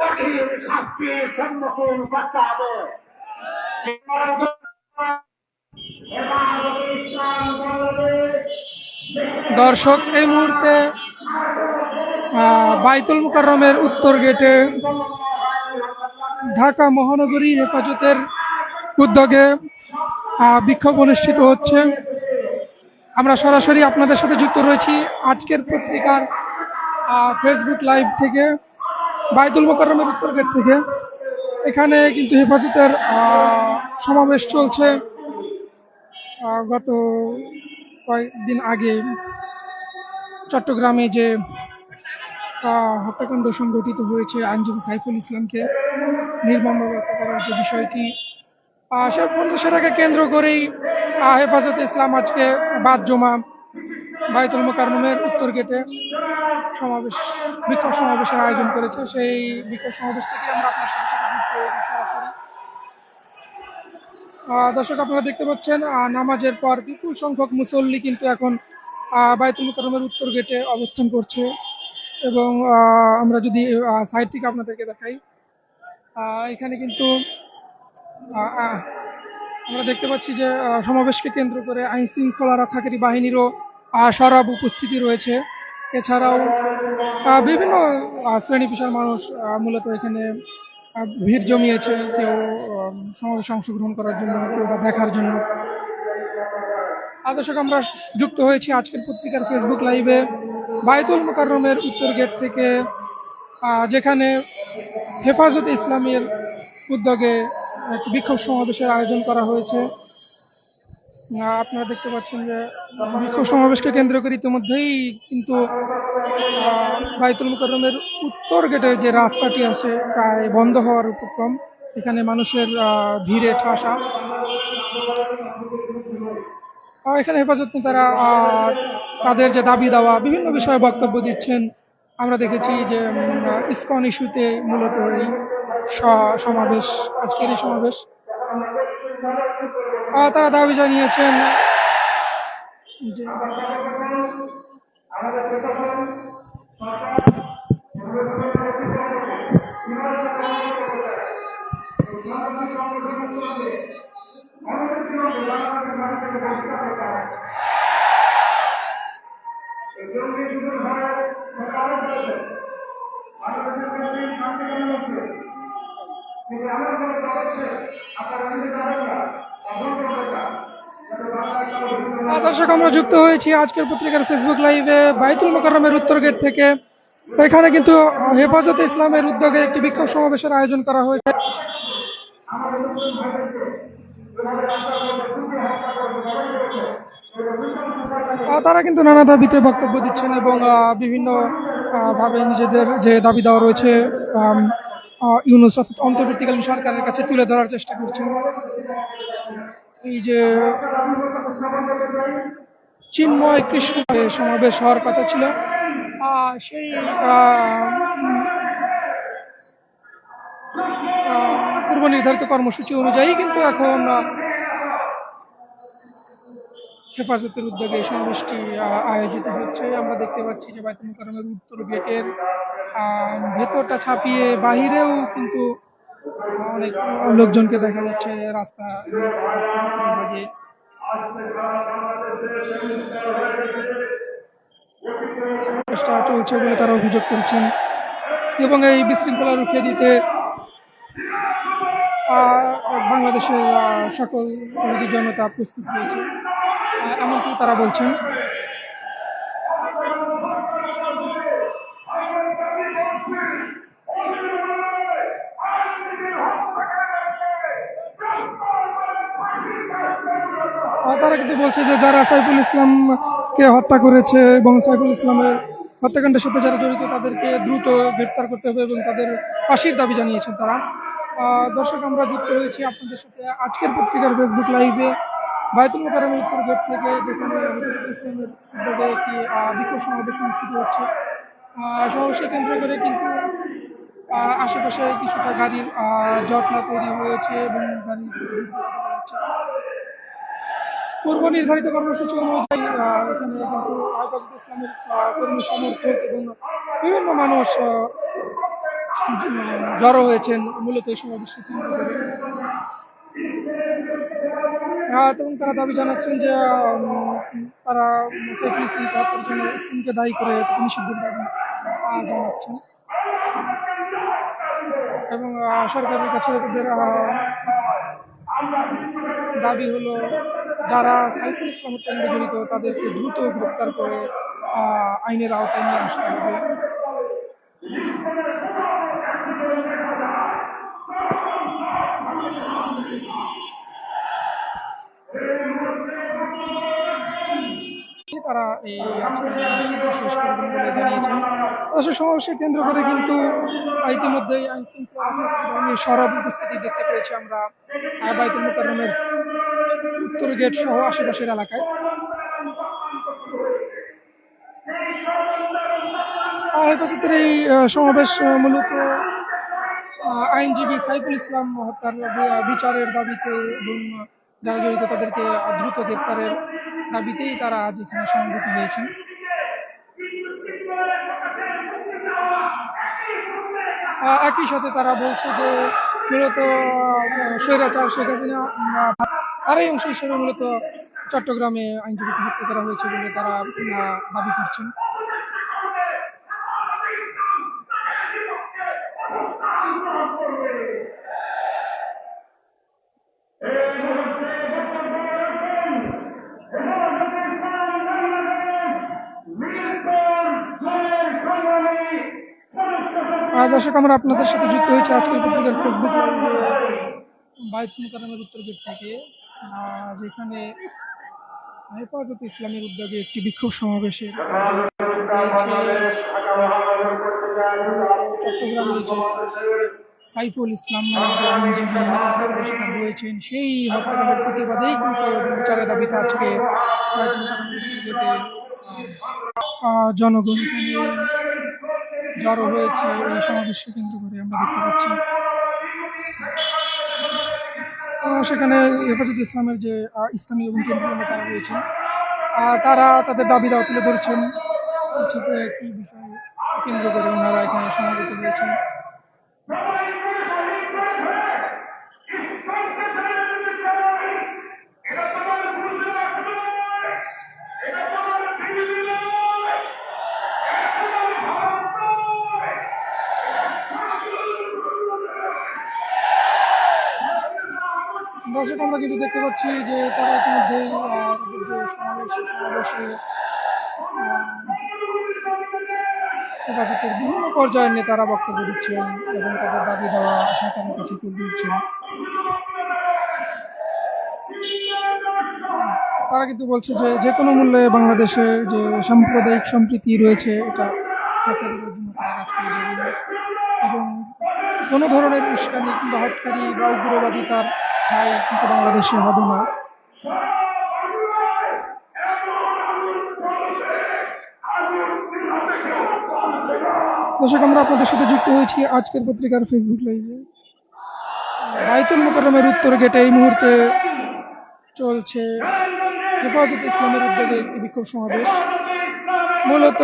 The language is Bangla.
কঠিন শাস্তির সম্মুখীন করতে হবে। দর্শক, এই মুহূর্তে বাইতুল মুকাররমের উত্তর গেটে ঢাকা মহানগরী হেফাজতের উদ্যোগে বিক্ষোভ অনুষ্ঠিত হচ্ছে। আমরা সরাসরি আপনাদের সাথে যুক্ত রয়েছি আজকের পত্রিকার ফেসবুক লাইভ থেকে, বাইতুল মুকাররমের উত্তর গেট থেকে। এখানে কিন্তু হেফাজতের সমাবেশ চলছে। গত কয়েকদিন আগে চট্টগ্রামে যে হত্যাকাণ্ড সংঘটিত হয়েছে আইনজীবী সাইফুল ইসলামকে নির্মমভাবে হত্যা করার যে বিষয়টি, সেটাকে কেন্দ্র করেই হেফাজতে ইসলাম আজকে বাদ জমা বাইতুল মুকাররমের উত্তর গেটে বিক্ষোভ সমাবেশের আয়োজন করেছে। সেই বিক্ষোভ সমাবেশ থেকে আমরা আপনার সাথে সাথে যুক্ত হয়েছি সরাসরি। দর্শক, আপনারা দেখতে পাচ্ছেন নামাজের পর বিপুল সংখ্যক মুসল্লি কিন্তু এখন বাইতুল মুকাররমের উত্তর গেটে অবস্থান করছে। এবং আমরা যদি সাইড থেকে আপনাদেরকে দেখাই, এখানে কিন্তু আমরা দেখতে পাচ্ছি যে সমাবেশকে কেন্দ্র করে আইন শৃঙ্খলা রক্ষাকারী বাহিনীরও সরব উপস্থিতি রয়েছে। এছাড়াও বিভিন্ন শ্রেণী পেশার মানুষ মূলত এখানে ভিড় জমিয়েছে, কেউ সমাবেশে অংশগ্রহণ করার জন্য, কেউ বা দেখার জন্য। দর্শক, আমরা যুক্ত হয়েছি আজকের পত্রিকার ফেসবুক লাইভে বাইতুল মুকাররমের উত্তর গেট থেকে, যেখানে হেফাজতে ইসলামের উদ্যোগে একটি বিক্ষোভ সমাবেশের আয়োজন করা হয়েছে। আপনারা দেখতে পাচ্ছেন যে বিক্ষোভ সমাবেশকে কেন্দ্র করে ইতিমধ্যেই কিন্তু বাইতুল মুকাররমের উত্তর গেটের যে রাস্তাটি আছে প্রায় বন্ধ হওয়ার উপক্রম। এখানে মানুষের ভিড়ে ঠাসা। এখানে হেফাজত নেতারা তাদের যে দাবি দেওয়া বিভিন্ন বিষয়ে বক্তব্য দিচ্ছেন। আমরা দেখেছি যে ইসকন ইস্যুতে মূলত এই সমাবেশ, আজকের এই সমাবেশ। তারা দাবি জানিয়েছেন যে দর্শক, আমরা যুক্ত হয়েছি আজকের পত্রিকার ফেসবুক লাইভে বাইতুল মুকাররমের উত্তর গেট থেকে। এখানে কিন্তু হেফাজতে ইসলামের উদ্যোগে একটি বিক্ষোভ সমাবেশের আয়োজন করা হয়েছে। তারা কিন্তু নানা দাবিতে বক্তব্য দিচ্ছেন এবং বিভিন্ন ভাবে নিজেদের যে দাবি দেওয়া রয়েছে ইউনূস অর্থাৎ অন্তর্বর্তীকালীন সরকারের কাছে তুলে ধরার চেষ্টা করছেন। এই যে চিন্ময় কৃষ্ণ সমাবেশ হওয়ার কথা ছিল, সেই পূর্ব নির্ধারিত কর্মসূচি অনুযায়ী কিন্তু এখন হেফাজতের উদ্যোগে এই সমাবেশটি আয়োজিত হচ্ছে। আমরা দেখতে পাচ্ছি যে বাইতুল মুকাররমের উত্তর গেটের ভেতরটা ছাপিয়ে বাহিরেও কিন্তু অনেক লোকজনকে দেখা যাচ্ছে রাস্তা চলছে বলে তারা অভিযোগ করছেন। এবং এই বিশৃঙ্খলা রুখে দিতে বাংলাদেশের সকল জনতা প্রস্তুত রয়েছে, এমনকি তারা বলছেন। তারা কিন্তু বলছে যে যারা সাইফুল ইসলামকে হত্যা করেছে এবং সাইফুল ইসলামের হত্যাকাণ্ডের সাথে যারা জড়িত তাদেরকে দ্রুত গ্রেপ্তার করতে হবে এবং তাদের ফাঁসির দাবি জানিয়েছেন তারা। দর্শক, আমরা যুক্ত হয়েছি আপনাদের সাথে আজকের পত্রিকার ফেসবুক লাইভে বাইতুল মুকাররমের উত্তর গেট থেকে, যেখানে হেফাজতে ইসলামের উদ্যোগে একটি বিক্ষোভ সমাবেশ অনুষ্ঠিত হচ্ছে। সমাবেশকে কেন্দ্র করে কিন্তু আশেপাশে কিছুটা গাড়ির জটলা তৈরি হয়েছে এবং গাড়ি পূর্ব নির্ধারিত কর্মসূচি অনুযায়ী এখানে কিন্তু হেফাজতে ইসলামের কর্মী সমর্থক এবং বিভিন্ন মানুষ জড়ো হয়েছেন মূলত এই সমাবেশকে কেন্দ্র করে। এবং তারা দাবি জানাচ্ছেন যে তারা সাইফুল ইসলামকে হত্যার জন্য ইসলামকে দায়ী করে তাকে নিষিদ্ধের দাবি জানাচ্ছেন এবং সরকারের কাছে তাদের দাবি হলো যারা সাইফুল ইসলাম হত্যাকাণ্ডে জড়িত তাদেরকে দ্রুত গ্রেপ্তার করে আইনের আওতায় নিয়ে আসতে হবে। তারা এই আজকের কর্মসূচি শেষ করবেন বলে জানিয়েছেন। সমাবেশকে কেন্দ্র করে কিন্তু ইতিমধ্যেই আইন শৃঙ্খলা বাহিনীর সরব উপস্থিতি দেখতে পেয়েছি আমরা বায়তুল মোকাররমের উত্তর গেট সহ আশেপাশের এলাকায়। হেফাজতের এই সমাবেশ মূলত আইনজীবী সাইফুল ইসলাম হত্যার বিচারের দাবিতে এবং যারা জড়িত তাদেরকে দ্রুত গ্রেপ্তারের দাবিতেই তারা আজ এখানে সমবেত হয়েছেন। একই সাথে তারা বলছে যে মূলত স্বৈরাচার শেখ হাসিনা তারই অংশ হিসেবে মূলত চট্টগ্রামে আইনজীবীকে হত্যা করা হয়েছে বলে তারা দাবি করছেন। দর্শক, আমরা আপনাদের সাথে যুক্ত হয়েছে আজকের পত্রিকার ফেসবুক লাইভে বায়তুল মোকাররমের উত্তর গেট থেকে, যেখানে হেফাজত ইসলামের উদ্যোগে একটি বিক্ষোভ সমাবেশের চট্টগ্রামের যে সাইফুল ইসলাম নামক যে আইনজীবী রয়েছেন সেই হত্যাকাণ্ডের প্রতিবাদেই কিন্তু বিচারের দাবিতে আজকে জনগণ জড়ো হয়েছে এই সমাবেশকে কেন্দ্র করে আমরা দেখতে পাচ্ছি। সেখানে হেফাজত ইসলামের যে ইসলামী এবং কেন্দ্রীয় নেতারা রয়েছেন তারা তাদের দাবি দাওয়া তুলে ধরেছেন। ঠিক একটি বিষয় কেন্দ্র করে ওনারা এখানে সমাবেত হয়েছেন। দর্শক, আমরা কিন্তু দেখতে পাচ্ছি যে তারা ইতিমধ্যেই যে সমাবেশে হেফাজতের বিভিন্ন পর্যায়ের নেতারা বক্তব্য দিচ্ছেন এবং তাদের দাবি দেওয়া সরকারের কাছে তুলে ধরছেন। তারা কিন্তু বলছে যে যে কোনো মূল্যে বাংলাদেশে যে সাম্প্রদায়িক সম্প্রীতি রয়েছে এটা রক্ষা করার জন্য তারা কাজ করে যাবেন এবং কোনো ধরনের উস্কানি কিংবা হটকারী বা উগ্রবাদিতার ঠাঁই কিন্তু বাংলাদেশে হবে না। দর্শক, আমরা আপনাদের সাথে যুক্ত হয়েছি আজকের পত্রিকার ফেসবুক লাইভে। বায়তুল মোকাররমের উত্তর গেটে এই মুহূর্তে চলছে হেফাজত ইসলামের উদ্যোগে একটি বিক্ষোভ সমাবেশ। মূলত